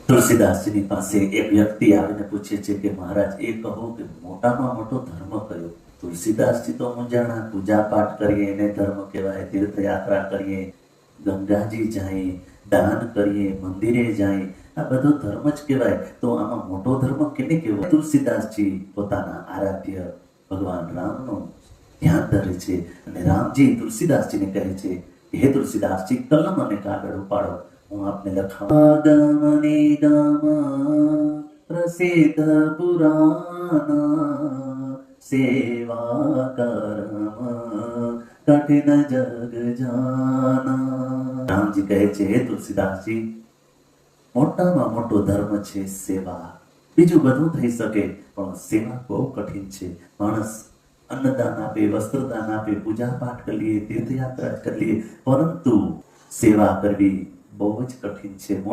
તુલસીદાસજીની પાસે એક વ્યક્તિ આવીને પૂછે છે કે મહારાજ એ કહો કે મોટામાં મોટો ધર્મ કયો? તુલસીદાસજી તો મૂંઝાણા. પૂજા પાઠ કરીએ એને ધર્મ કહેવાય, તીર્થયાત્રા કરીએ, ગંગાજી જાય, દાન કરીએ, મંદિરે જાય, આ બધો ધર્મ જ કહેવાય. તો આમાં મોટો ધર્મ કેને કહેવાય? તુલસીદાસજી પોતાના આરાધ્ય ભગવાન રામનું ધ્યાન ધરે છે અને રામજી તુલસીદાસજીને કહે છે કે હે તુલસીદાસજી, કલમ અને કાગળ ઉપાડો, હું આપને લખાવું. પ્રસિદ્ધ પુરાણ સેવા કર્મ કઠિન જગ જાના. રામજી કહે છે હે તુલસીદાસજી, મોટામાં મોટો ધર્મ છે સેવા. બીજું બધું થઈ શકે પણ સેવા બહુ કઠિન છે. માણસ અન્નદાન આપે, વસ્ત્રદાન આપે, પૂજા પાઠ કરીએ, તીર્થયાત્રા કરીએ, પરંતુ સેવા કરવી બહુ જ કઠિન છે.